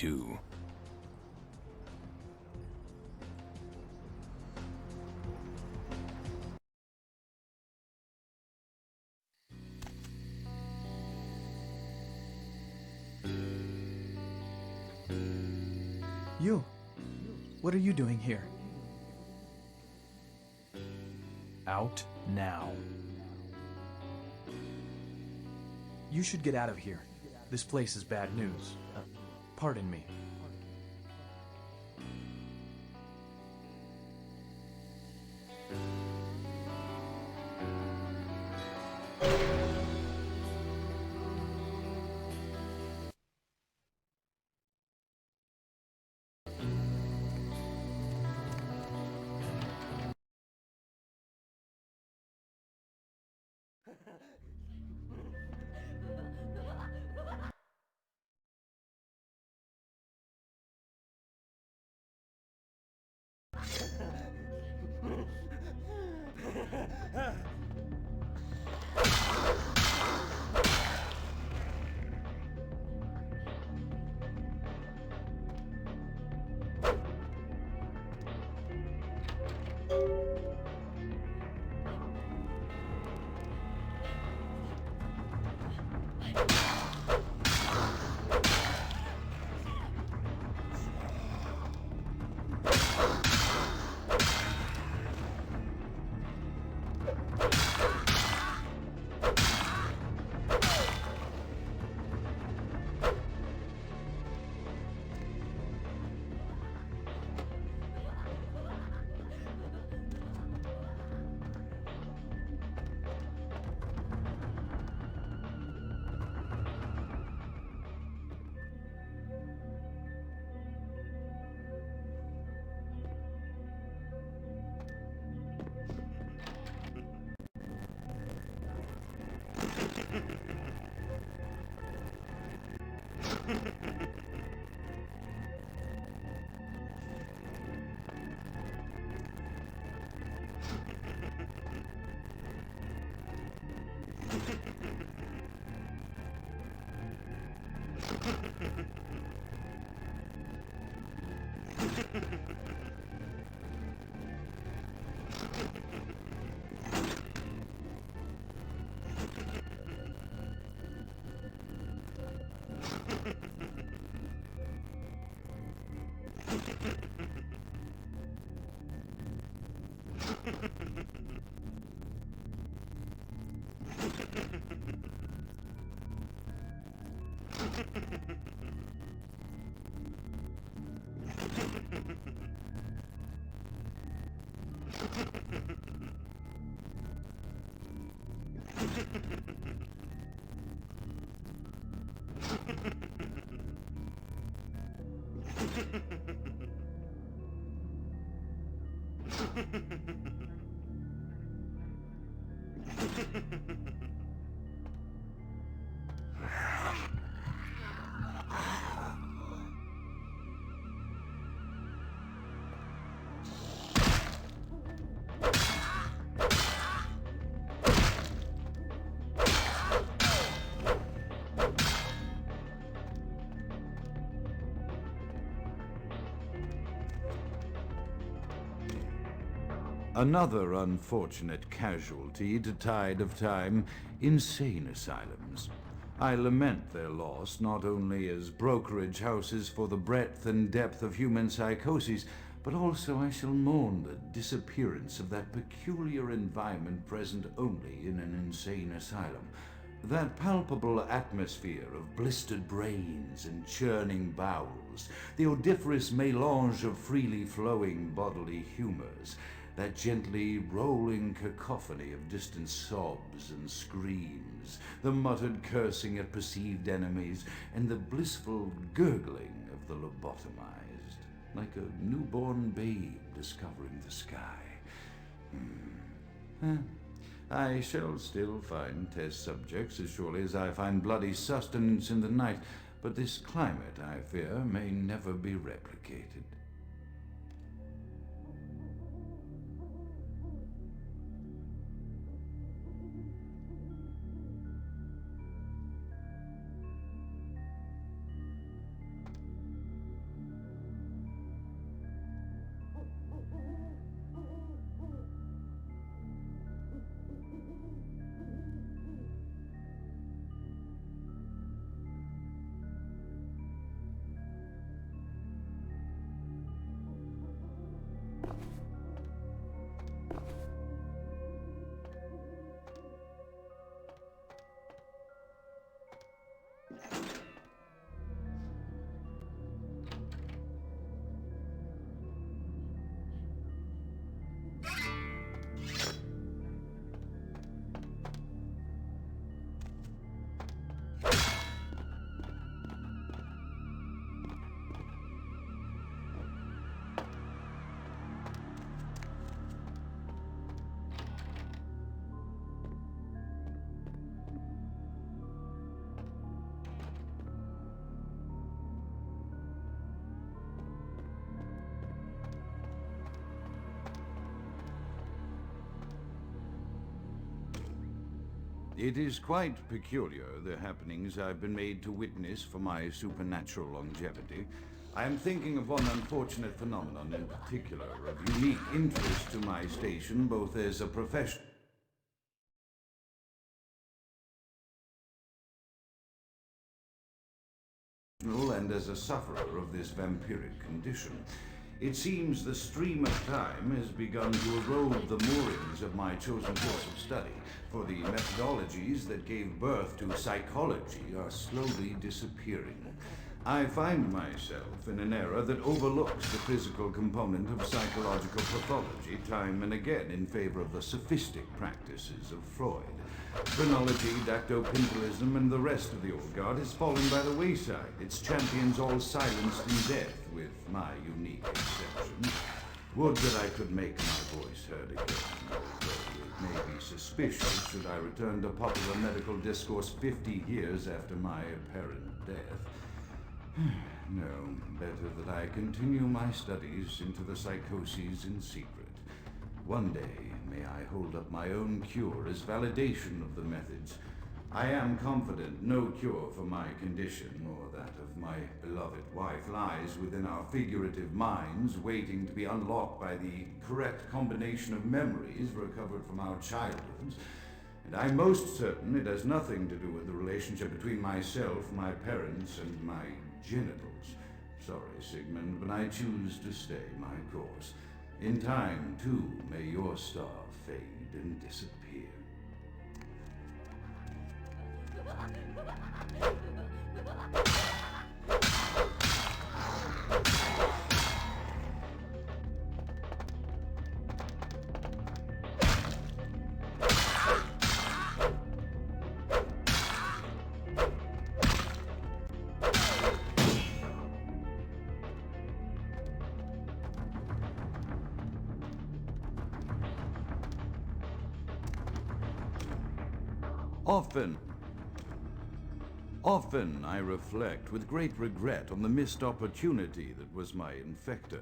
too. You! What are you doing here? Out now. You should get out of here. This place is bad news. Pardon me. Another unfortunate casualty to tide of time, insane asylums. I lament their loss not only as brokerage houses for the breadth and depth of human psychoses, but also I shall mourn the disappearance of that peculiar environment present only in an insane asylum. That palpable atmosphere of blistered brains and churning bowels, the odoriferous melange of freely flowing bodily humors, that gently rolling cacophony of distant sobs and screams, the muttered cursing at perceived enemies, and the blissful gurgling of the lobotomized, like a newborn babe discovering the sky. I shall still find test subjects as surely as I find bloody sustenance in the night, but this climate, I fear, may never be replicated. It is quite peculiar, the happenings I've been made to witness for my supernatural longevity. I am thinking of one unfortunate phenomenon in particular, of unique interest to my station, both as a professional and as a sufferer of this vampiric condition. It seems the stream of time has begun to erode the moorings of my chosen course of study, for the methodologies that gave birth to psychology are slowly disappearing. I find myself in an era that overlooks the physical component of psychological pathology time and again in favor of the sophistic practices of Freud. Phrenology, dactopintilism, and the rest of the old guard has fallen by the wayside, its champions all silenced in death, with my unique exception. Would that I could make my voice heard again, although it may be suspicious should I return to popular medical discourse 50 years after my apparent death. No, better that I continue my studies into the psychoses in secret. One day, may I hold up my own cure as validation of the methods. I am confident no cure for my condition, or that of my beloved wife, lies within our figurative minds, waiting to be unlocked by the correct combination of memories recovered from our childhoods. And I'm most certain it has nothing to do with the relationship between myself, my parents, and my genitals. Sorry, Sigmund, but I choose to stay my course. In time, too, may your star fade and disappear. Often I reflect with great regret on the missed opportunity that was my infector.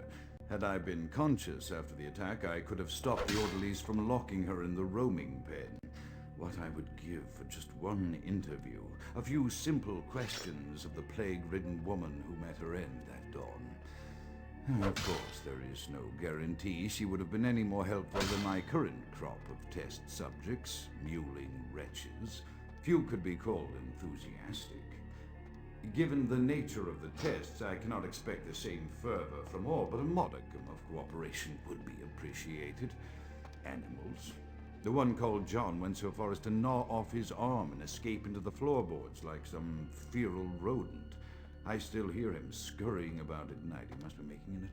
Had I been conscious after the attack, I could have stopped the orderlies from locking her in the roaming pen. What I would give for just one interview, a few simple questions of the plague-ridden woman who met her end that dawn. Of course, there is no guarantee she would have been any more helpful than my current crop of test subjects, mewling wretches. Few could be called enthusiastic. Given the nature of the tests, I cannot expect the same fervor from all, but a modicum of cooperation would be appreciated. Animals. The one called John went so far as to gnaw off his arm and escape into the floorboards like some feral rodent. I still hear him scurrying about at night. He must be making an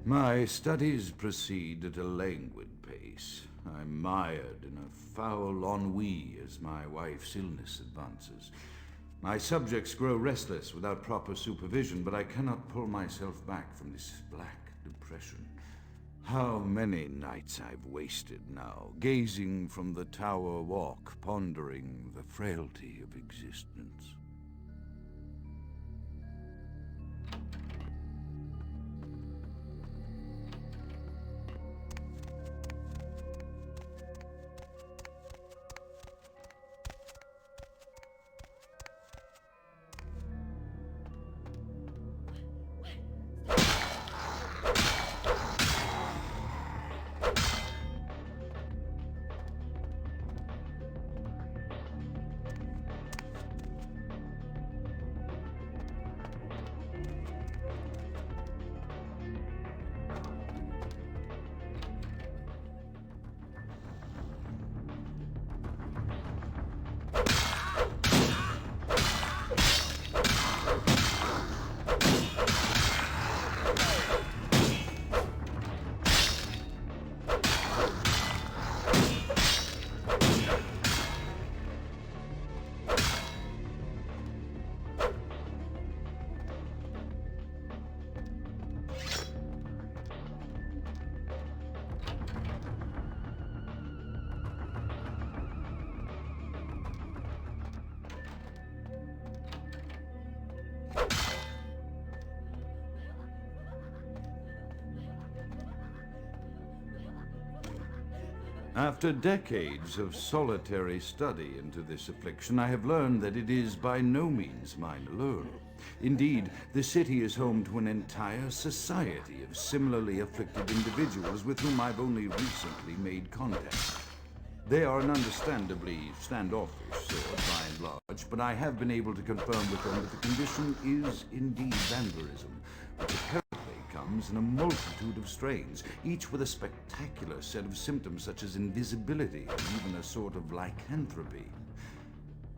My studies proceed at a languid pace. I'm mired in a foul ennui as my wife's illness advances. My subjects grow restless without proper supervision, but I cannot pull myself back from this black depression. How many nights I've wasted now, gazing from the tower walk, pondering the frailty of existence. After decades of solitary study into this affliction, I have learned that it is by no means mine alone. Indeed, the city is home to an entire society of similarly afflicted individuals with whom I've only recently made contact. They are an understandably standoffish sort by and large, but I have been able to confirm with them that the condition is indeed vampirism, which apparently comes in a multitude of strains, each with a spectacular set of symptoms such as invisibility and even a sort of lycanthropy.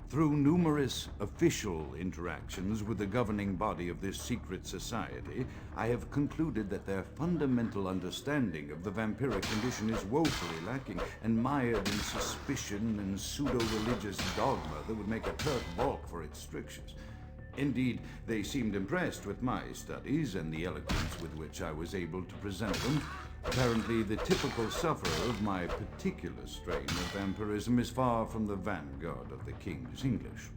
Through numerous official interactions with the governing body of this secret society, I have concluded that their fundamental understanding of the vampiric condition is woefully lacking and mired in suspicion and pseudo-religious dogma that would make a Turk balk for its strictures. Indeed, they seemed impressed with my studies and the eloquence with which I was able to present them. Apparently, the typical sufferer of my particular strain of vampirism is far from the vanguard of the King's English.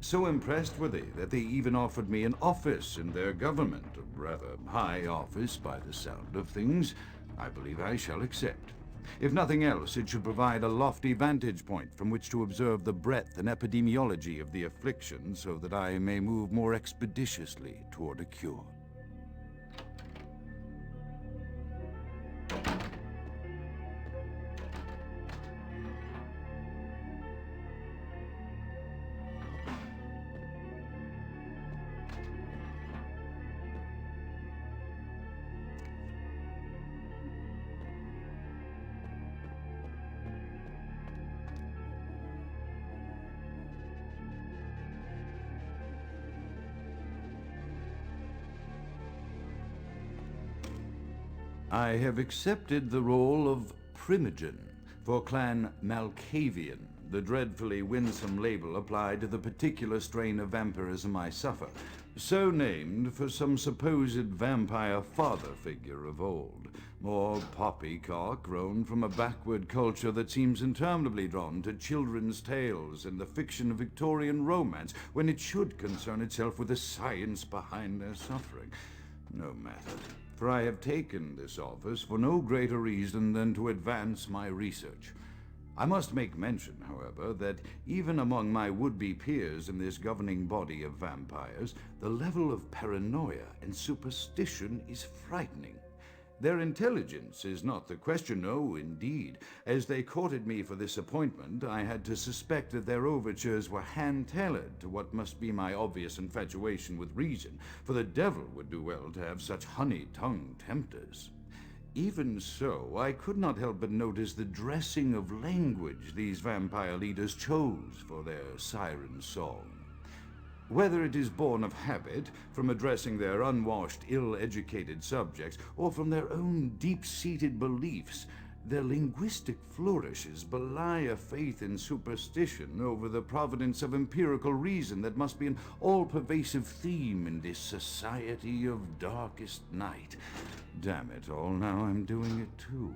So impressed were they that they even offered me an office in their government, a rather high office by the sound of things. I believe I shall accept. If nothing else, it should provide a lofty vantage point from which to observe the breadth and epidemiology of the affliction so that I may move more expeditiously toward a cure. I have accepted the role of Primogen for Clan Malkavian, the dreadfully winsome label applied to the particular strain of vampirism I suffer, so named for some supposed vampire father figure of old, more poppycock grown from a backward culture that seems interminably drawn to children's tales and the fiction of Victorian romance when it should concern itself with the science behind their suffering. No matter. For I have taken this office for no greater reason than to advance my research. I must make mention, however, that even among my would-be peers in this governing body of vampires, the level of paranoia and superstition is frightening. Their intelligence is not the question, no, indeed. As they courted me for this appointment, I had to suspect that their overtures were hand-tailored to what must be my obvious infatuation with reason, for the devil would do well to have such honey-tongued tempters. Even so, I could not help but notice the dressing of language these vampire leaders chose for their siren song. Whether it is born of habit, from addressing their unwashed, ill-educated subjects, or from their own deep-seated beliefs, their linguistic flourishes belie a faith in superstition over the providence of empirical reason that must be an all-pervasive theme in this society of darkest night. Damn it all, now I'm doing it too.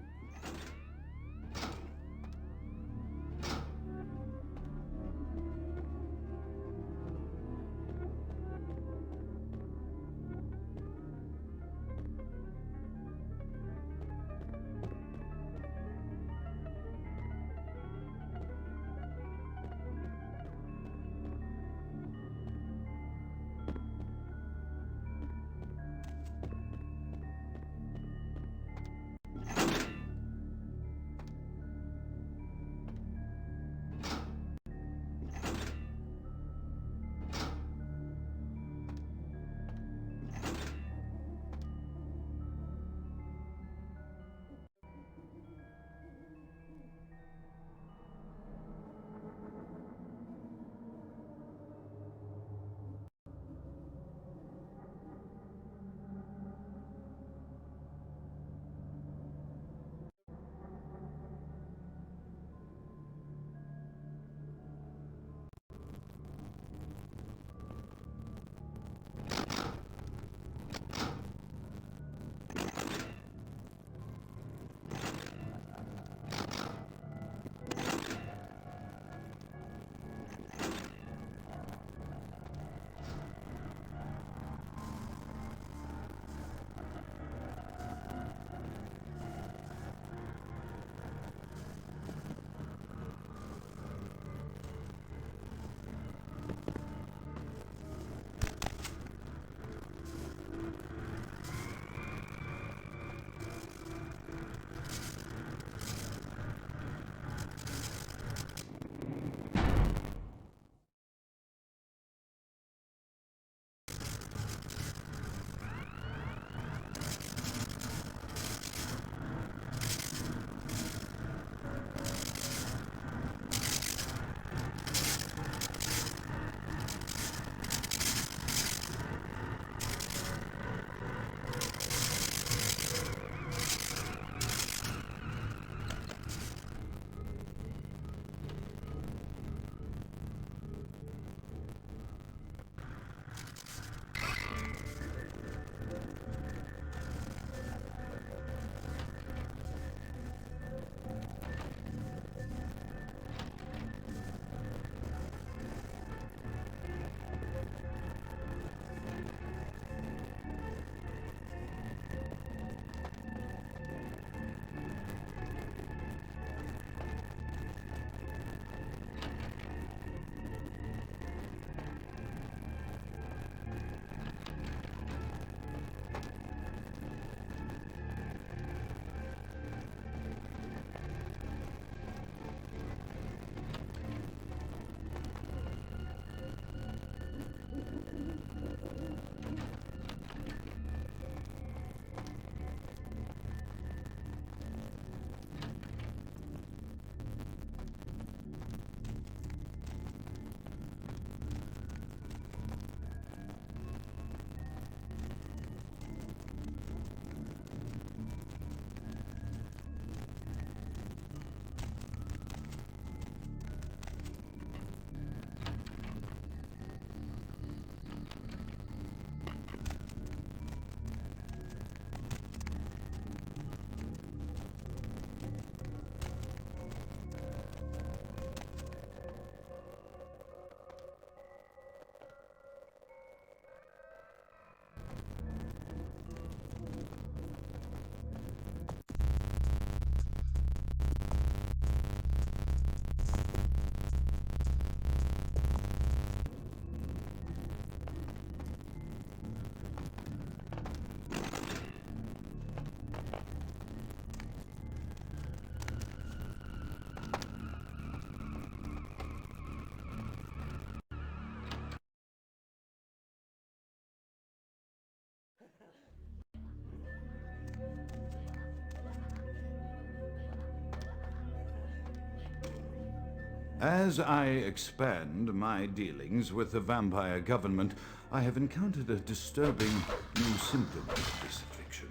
As I expand my dealings with the vampire government, I have encountered a disturbing new symptom of this affliction.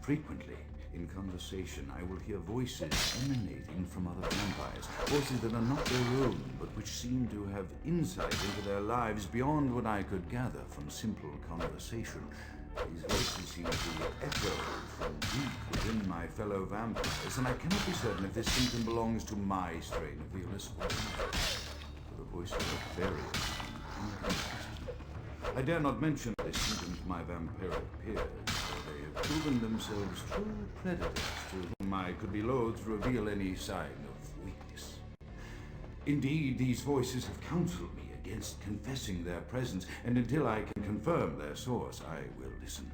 Frequently, in conversation, I will hear voices emanating from other vampires, voices that are not their own, but which seem to have insight into their lives beyond what I could gather from simple conversation. These voices seem to be echoed from deep within my fellow vampires, and I cannot be certain if this symptom belongs to my strain of the illness or not, for the voices are various and inconsistent. I dare not mention this symptom to my vampiric peers, for they have proven themselves true predators to whom I could be loath to reveal any sign of weakness. Indeed, these voices have counseled me against confessing their presence, and until I can confirm their source, I will listen.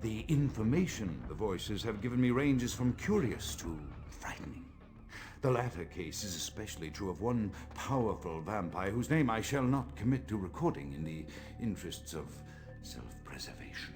The information the voices have given me ranges from curious to frightening. The latter case is especially true of one powerful vampire whose name I shall not commit to recording in the interests of self-preservation.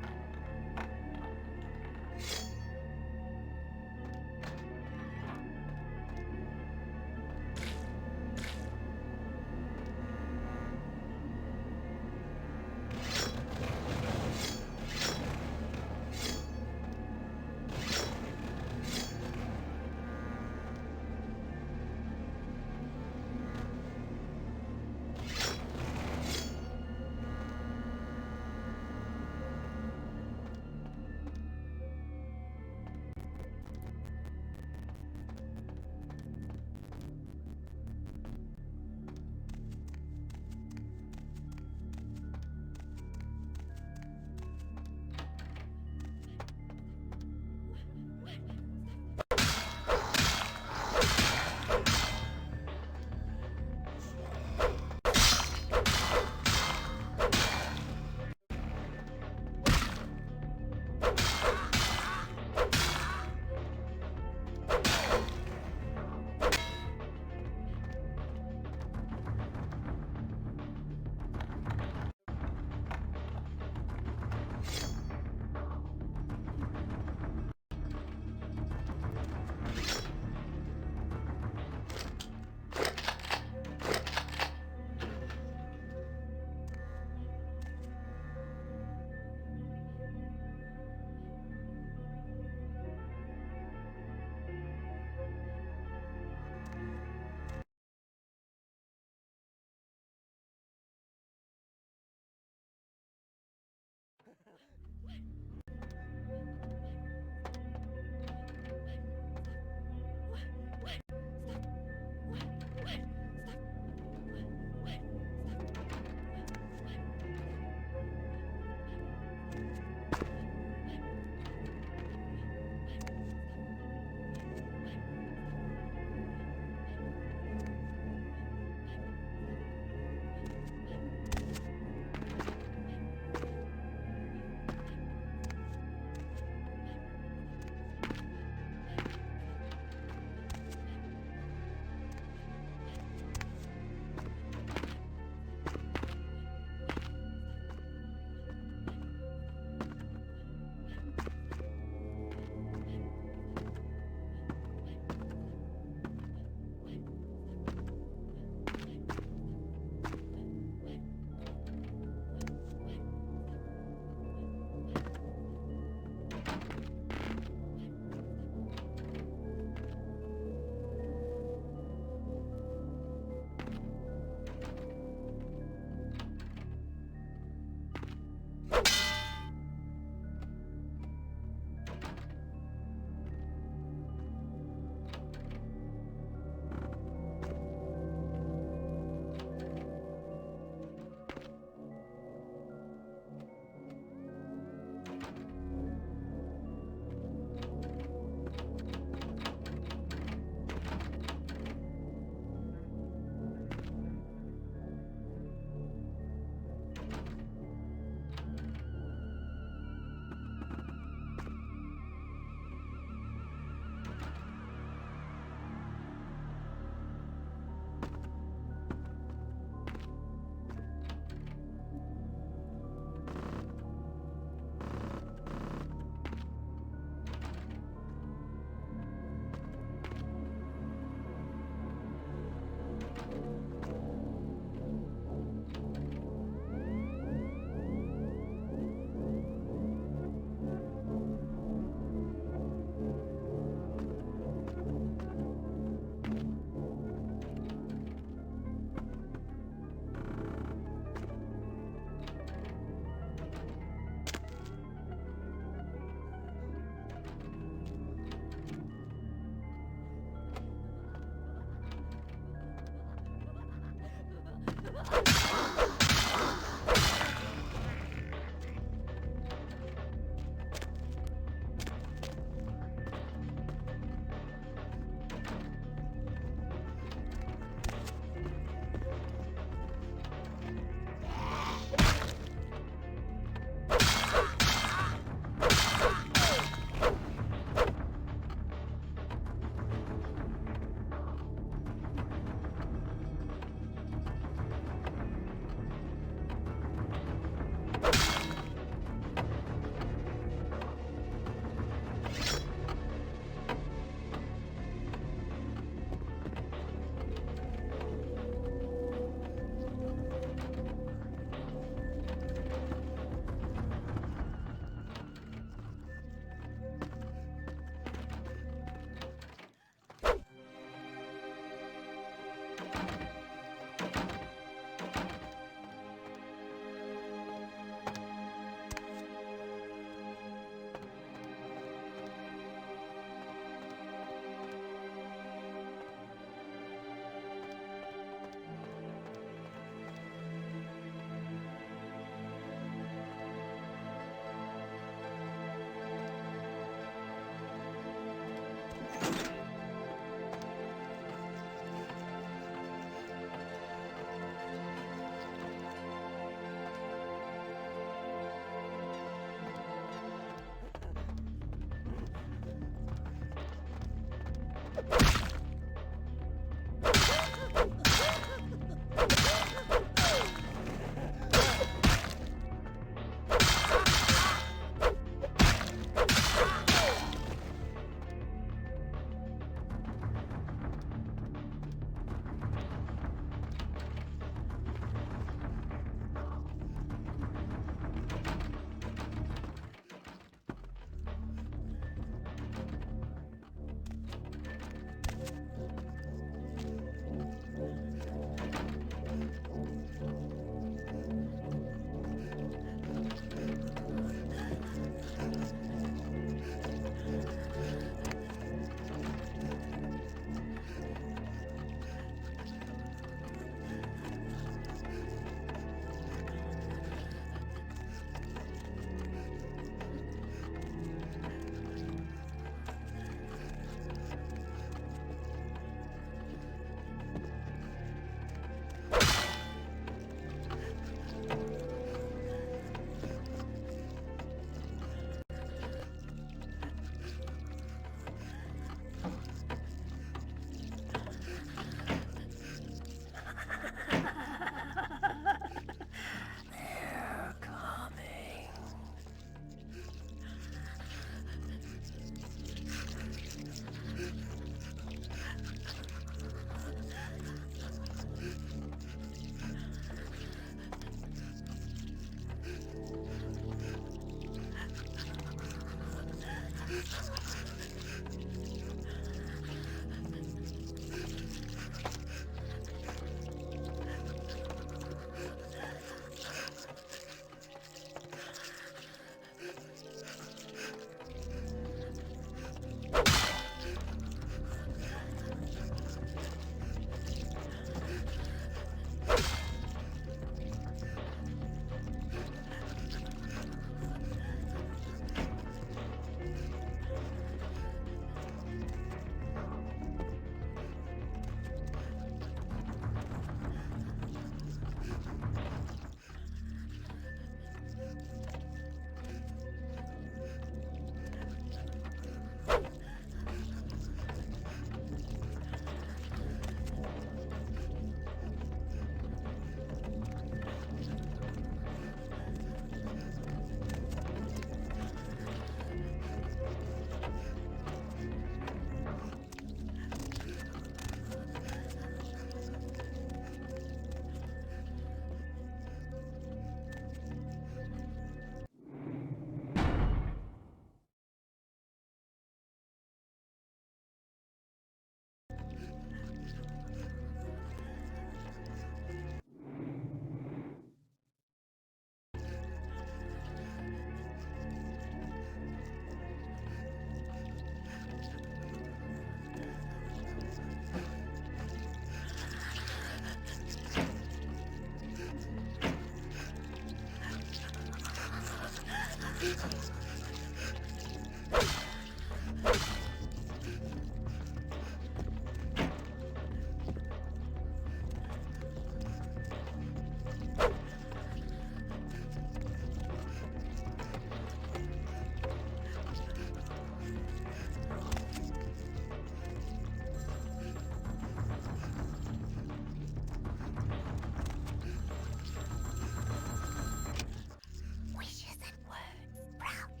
Wishes and words sprout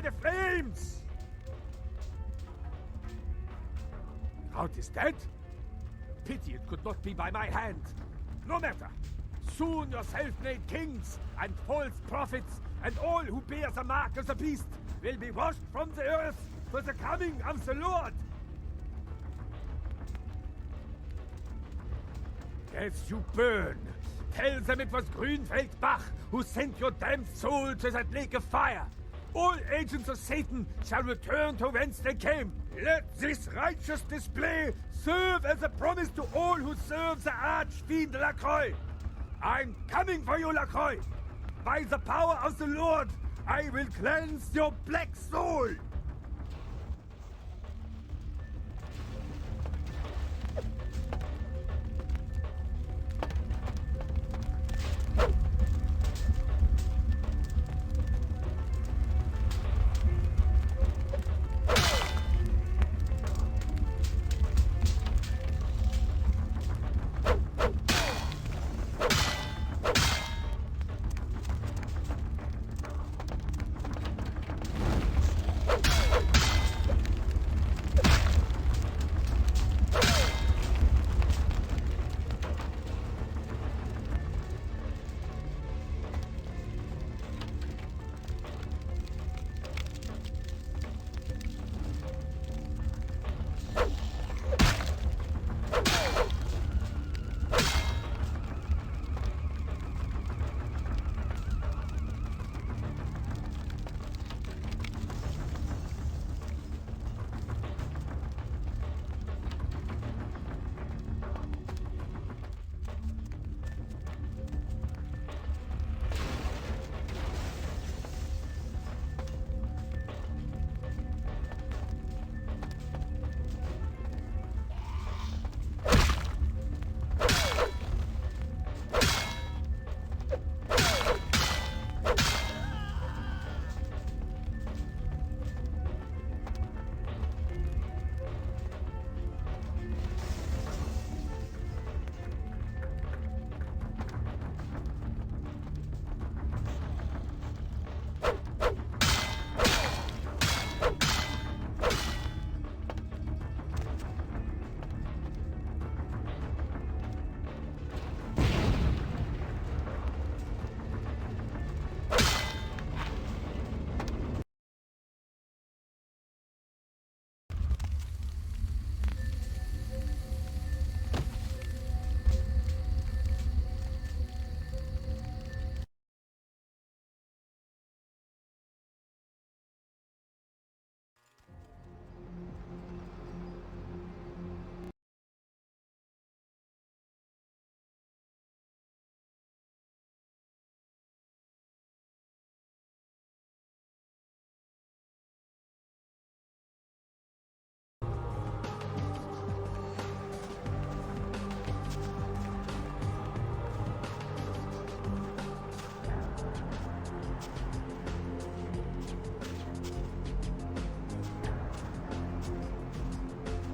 by the flames! Count is dead? Pity it could not be by my hand. No matter. Soon your self-made kings and false prophets and all who bear the mark of the beast will be washed from the earth for the coming of the Lord. As you burn, tell them it was Grünfeld Bach who sent your damned soul to that lake of fire. All agents of Satan shall return to whence they came. Let this righteous display serve as a promise to all who serve the Archfiend Lacroix. I'm coming for you, Lacroix. By the power of the Lord, I will cleanse your black soul.